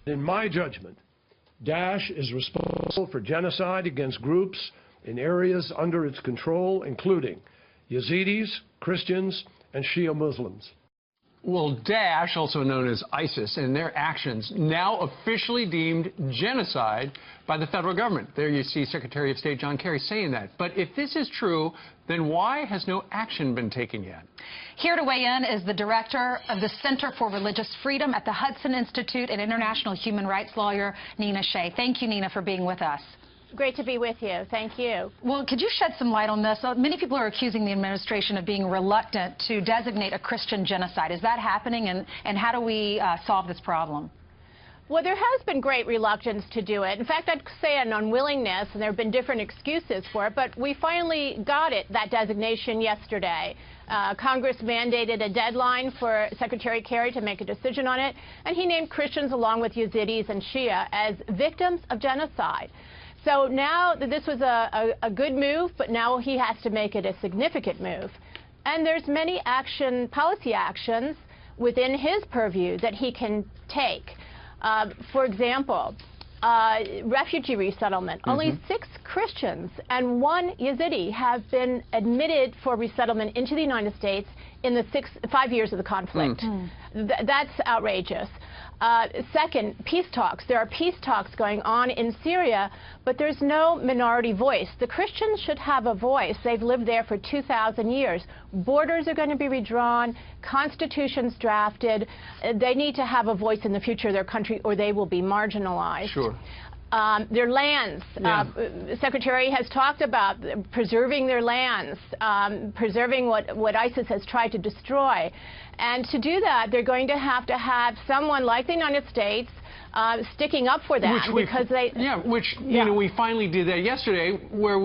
In my judgment, Daesh is responsible for genocide against groups in areas under its control, including Yazidis, Christians, and Shia Muslims. Well, Daesh, also known as ISIS, and their actions now officially deemed genocide by the federal government. There you see Secretary of State John Kerry saying that. But if this is true, then why has no action been taken yet? Here to weigh in is the director of the Center for Religious Freedom at the Hudson Institute and international human rights lawyer, Nina Shea. Thank you, Nina, for being with us. Great to be with you. Thank you. Well, could you shed some light on this? Many people are accusing the administration of being reluctant to designate a Christian genocide. Is that happening, and how do we solve this problem? Well, there has been great reluctance to do it. In fact, I'd say an unwillingness, and there have been different excuses for it, but we finally got that designation yesterday. Congress mandated a deadline for Secretary Kerry to make a decision on it, and he named Christians along with Yazidis and Shia as victims of genocide. So now this was a good move, but now he has to make it a significant move. And there's many policy actions within his purview that he can take. For example, refugee resettlement. Only 6 Christians and 1 Yazidi have been admitted for resettlement into the United States in the 5 years of the conflict. That's outrageous. Second, peace talks. There are peace talks going on in Syria, but there's no minority voice. The Christians should have a voice. They've lived there for 2,000 years. Borders are going to be redrawn, constitutions drafted. They need to have a voice in the future of their country, or they will be marginalized. Sure. Their lands. Secretary has talked about preserving their lands, preserving what ISIS has tried to destroy. And to do that, they're going to have someone like the United States sticking up for that, because they... You know, we finally did that yesterday, where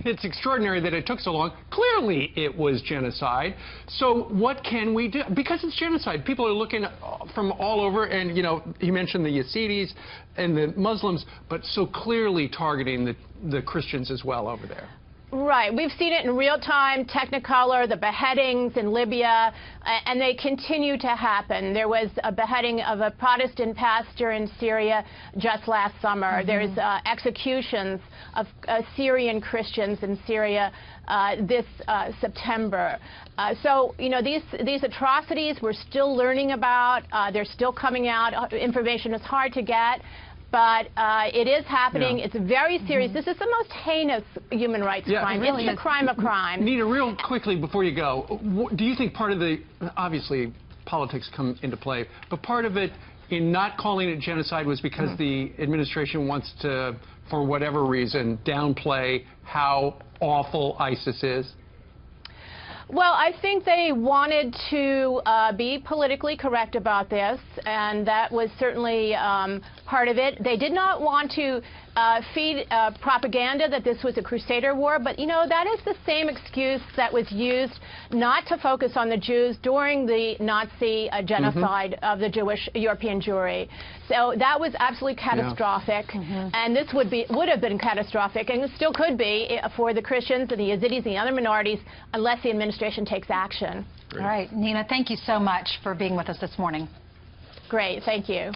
it's extraordinary that it took so long. Clearly it was genocide. So what can we do? Because it's genocide. People are looking from all over, and, you know, he mentioned the Yazidis and the Muslims, but so clearly targeting the Christians as well over there. Right. We've seen it in real time, Technicolor, the beheadings in Libya, and they continue to happen. There was a beheading of a Protestant pastor in Syria just last summer. There's executions of Syrian Christians in Syria this September. So, you know, these atrocities we're still learning about. They're still coming out. Information is hard to get. But it is happening. It's very serious. This is the most heinous human rights crime. Really, it's a crime of crime. Nina, real quickly before you go, do you think part of obviously politics come into play, but part of it in not calling it genocide was because the administration wants to, for whatever reason, downplay how awful ISIS is? Well, I think they wanted to be politically correct about this, and that was certainly part of it. They did not want to feed propaganda that this was a Crusader war, but, you know, that is the same excuse that was used not to focus on the Jews during the Nazi genocide of the Jewish European Jewry. So that was absolutely catastrophic, and this would have been catastrophic, and it still could be for the Christians and the Yazidis and the other minorities, unless the administration takes action. All right, Nina, thank you so much for being with us this morning. Great, thank you.